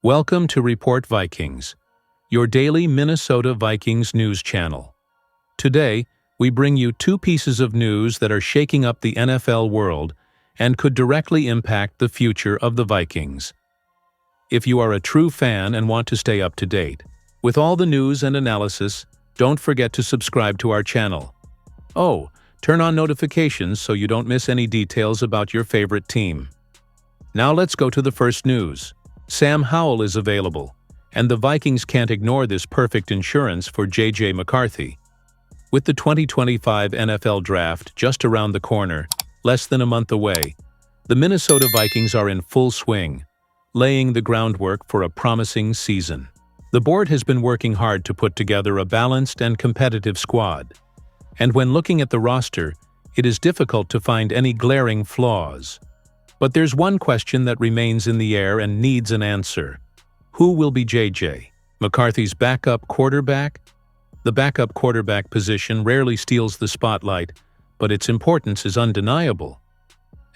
Welcome to Report Vikings, your daily Minnesota Vikings news channel. Today, we bring you two pieces of news that are shaking up the NFL world and could directly impact the future of the Vikings. If you are a true fan and want to stay up to date with all the news and analysis, don't forget to subscribe to our channel. Oh, turn on notifications so you don't miss any details about your favorite team. Now let's go to the first news. Sam Howell is available, and the Vikings can't ignore this perfect insurance for J.J. McCarthy. With the 2025 NFL Draft just around the corner, less than a month away, the Minnesota Vikings are in full swing, laying the groundwork for a promising season. The board has been working hard to put together a balanced and competitive squad, and when looking at the roster, it is difficult to find any glaring flaws. But there's one question that remains in the air and needs an answer. Who will be J.J. McCarthy's backup quarterback? The backup quarterback position rarely steals the spotlight, but its importance is undeniable.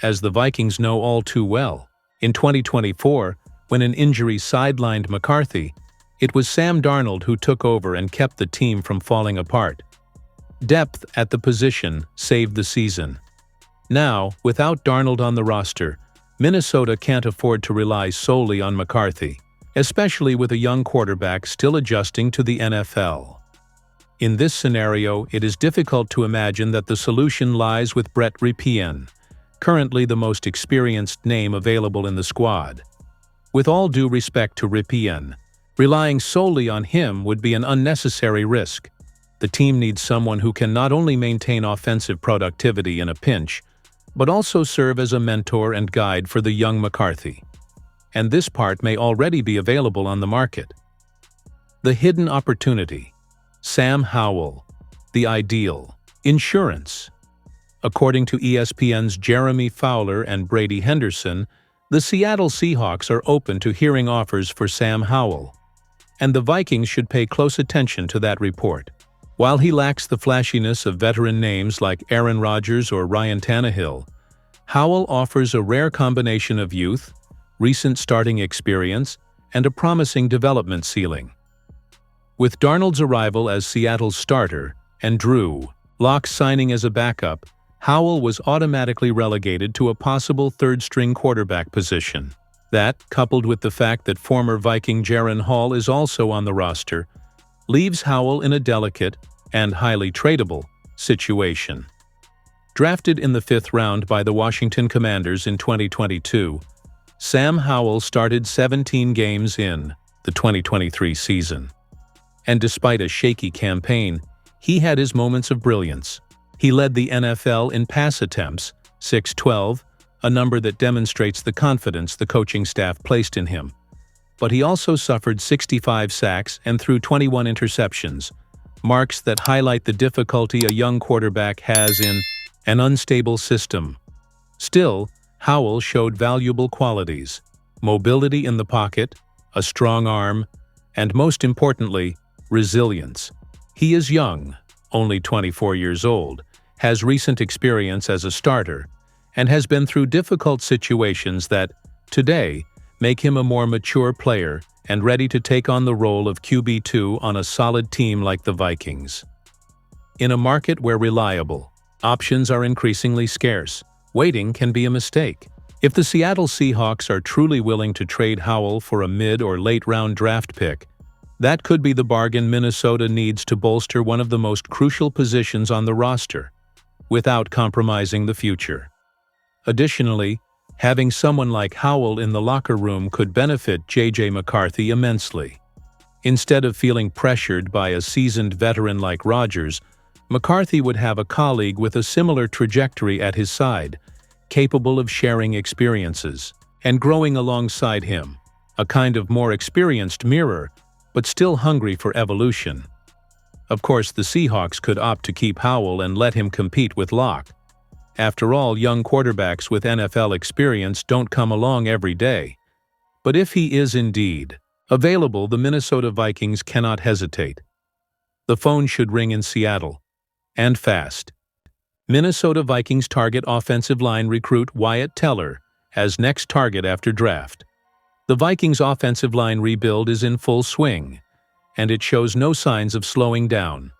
As the Vikings know all too well, in 2024, when an injury sidelined McCarthy, it was Sam Darnold who took over and kept the team from falling apart. Depth at the position saved the season. Now, without Darnold on the roster, Minnesota can't afford to rely solely on McCarthy, especially with a young quarterback still adjusting to the NFL. In this scenario, it is difficult to imagine that the solution lies with Brett Repien, currently the most experienced name available in the squad. With all due respect to Repien, relying solely on him would be an unnecessary risk. The team needs someone who can not only maintain offensive productivity in a pinch, but also serve as a mentor and guide for the young McCarthy. And this part may already be available on the market. The hidden opportunity. Sam Howell. The ideal. Insurance. According to ESPN's Jeremy Fowler and Brady Henderson, the Seattle Seahawks are open to hearing offers for Sam Howell, and the Vikings should pay close attention to that report. While he lacks the flashiness of veteran names like Aaron Rodgers or Ryan Tannehill, Howell offers a rare combination of youth, recent starting experience, and a promising development ceiling. With Darnold's arrival as Seattle's starter and Drew Lock signing as a backup, Howell was automatically relegated to a possible third-string quarterback position. That, coupled with the fact that former Viking Jaren Hall is also on the roster, leaves Howell in a delicate and highly tradable situation. Drafted in the 5th round by the Washington Commanders in 2022, Sam Howell started 17 games in the 2023 season. And despite a shaky campaign, he had his moments of brilliance. He led the NFL in pass attempts, 612, a number that demonstrates the confidence the coaching staff placed in him. But he also suffered 65 sacks and threw 21 interceptions, marks that highlight the difficulty a young quarterback has in an unstable system. Still, Howell showed valuable qualities: mobility in the pocket, a strong arm, and most importantly, resilience. He is young, only 24 years old, has recent experience as a starter, and has been through difficult situations that, today, make him a more mature player and ready to take on the role of QB2 on a solid team like the Vikings. In a market where reliable options are increasingly scarce, waiting can be a mistake. If the Seattle Seahawks are truly willing to trade Howell for a mid- or late-round draft pick, that could be the bargain Minnesota needs to bolster one of the most crucial positions on the roster, without compromising the future. Additionally, having someone like Howell in the locker room could benefit J.J. McCarthy immensely. Instead of feeling pressured by a seasoned veteran like Rodgers, McCarthy would have a colleague with a similar trajectory at his side, capable of sharing experiences and growing alongside him, a kind of more experienced mirror, but still hungry for evolution. Of course, the Seahawks could opt to keep Howell and let him compete with Locke. After all, young quarterbacks with NFL experience don't come along every day. But if he is indeed available, the Minnesota Vikings cannot hesitate. The phone should ring in Seattle, and fast. Minnesota Vikings target offensive line recruit Wyatt Teller as next target after draft. The Vikings' offensive line rebuild is in full swing, and it shows no signs of slowing down.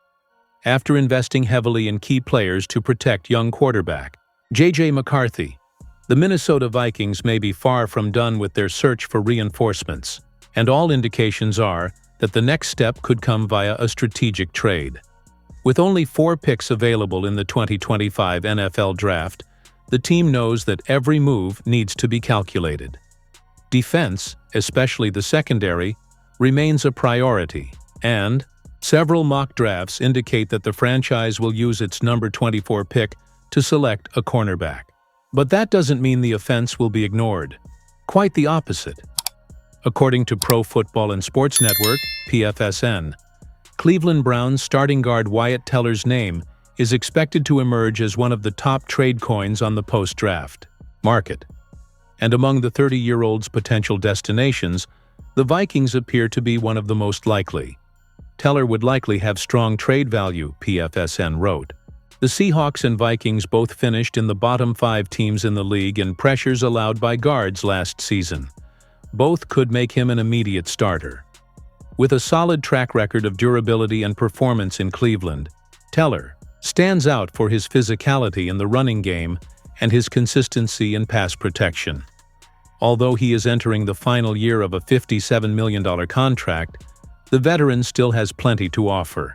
After investing heavily in key players to protect young quarterback J.J. McCarthy, the Minnesota Vikings may be far from done with their search for reinforcements, and all indications are that the next step could come via a strategic trade. With only 4 picks available in the 2025 NFL Draft, the team knows that every move needs to be calculated. Defense, especially the secondary, remains a priority, and several mock drafts indicate that the franchise will use its number 24 pick to select a cornerback. But that doesn't mean the offense will be ignored. Quite the opposite. According to Pro Football and Sports Network, PFSN, Cleveland Browns starting guard Wyatt Teller's name is expected to emerge as one of the top trade coins on the post-draft market. And among the 30-year-old's potential destinations, the Vikings appear to be one of the most likely. Teller would likely have strong trade value, PFSN wrote. The Seahawks and Vikings both finished in the bottom 5 teams in the league in pressures allowed by guards last season. Both could make him an immediate starter. With a solid track record of durability and performance in Cleveland, Teller stands out for his physicality in the running game and his consistency in pass protection. Although he is entering the final year of a $57 million contract, the veteran still has plenty to offer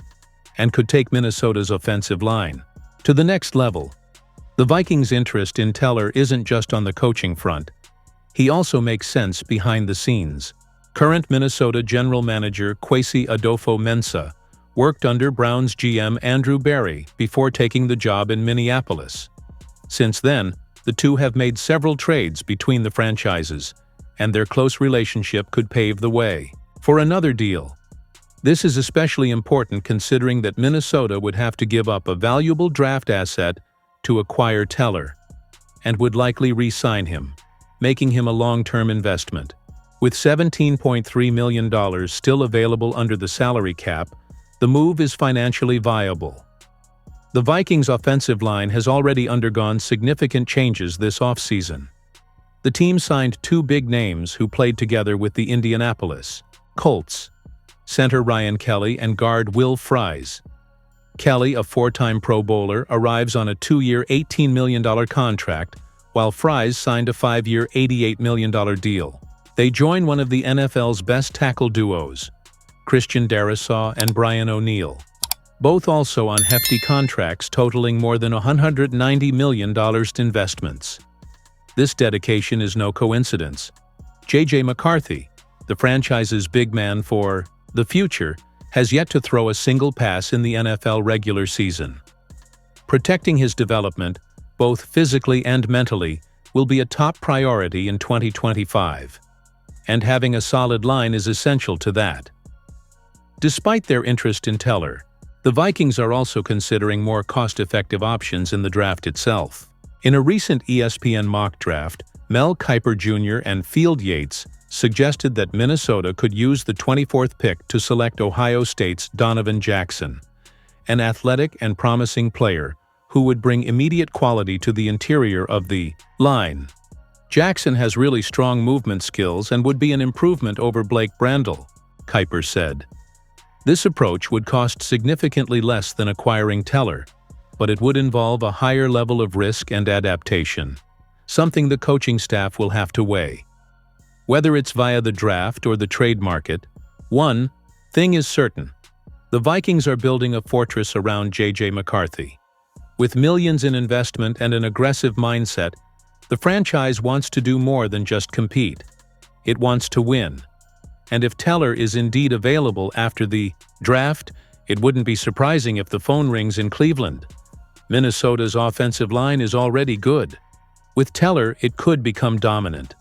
and could take Minnesota's offensive line to the next level. The Vikings' interest in Teller isn't just on the coaching front. He also makes sense behind the scenes. Current Minnesota general manager Kwesi Adolfo-Mensah worked under Browns GM Andrew Berry before taking the job in Minneapolis. Since then, the two have made several trades between the franchises, and their close relationship could pave the way for another deal. This is especially important considering that Minnesota would have to give up a valuable draft asset to acquire Teller, and would likely re-sign him, making him a long-term investment. With $17.3 million still available under the salary cap, the move is financially viable. The Vikings' offensive line has already undergone significant changes this offseason. The team signed 2 big names who played together with the Indianapolis Colts, center Ryan Kelly and guard Will Fries. Kelly, a 4-time Pro Bowler, arrives on a 2-year $18 million contract, while Fries signed a 5-year $88 million deal. They join one of the NFL's best tackle duos, Christian Darrisaw and Brian O'Neill, both also on hefty contracts totaling more than $190 million investments. This dedication is no coincidence. J.J. McCarthy, the franchise's big man for the future, has yet to throw a single pass in the NFL regular season. Protecting his development, both physically and mentally, will be a top priority in 2025. And having a solid line is essential to that. Despite their interest in Teller, the Vikings are also considering more cost-effective options in the draft itself. In a recent ESPN mock draft, Mel Kiper Jr. and Field Yates suggested that Minnesota could use the 24th pick to select Ohio State's Donovan Jackson, an athletic and promising player who would bring immediate quality to the interior of the line. Jackson has really strong movement skills and would be an improvement over Blake Brandel, Kiper said. This approach would cost significantly less than acquiring Teller, but it would involve a higher level of risk and adaptation, something the coaching staff will have to weigh. Whether it's via the draft or the trade market, one thing is certain: the Vikings are building a fortress around J.J. McCarthy. With millions in investment and an aggressive mindset, the franchise wants to do more than just compete. It wants to win. And if Teller is indeed available after the draft, it wouldn't be surprising if the phone rings in Cleveland. Minnesota's offensive line is already good. With Teller, it could become dominant.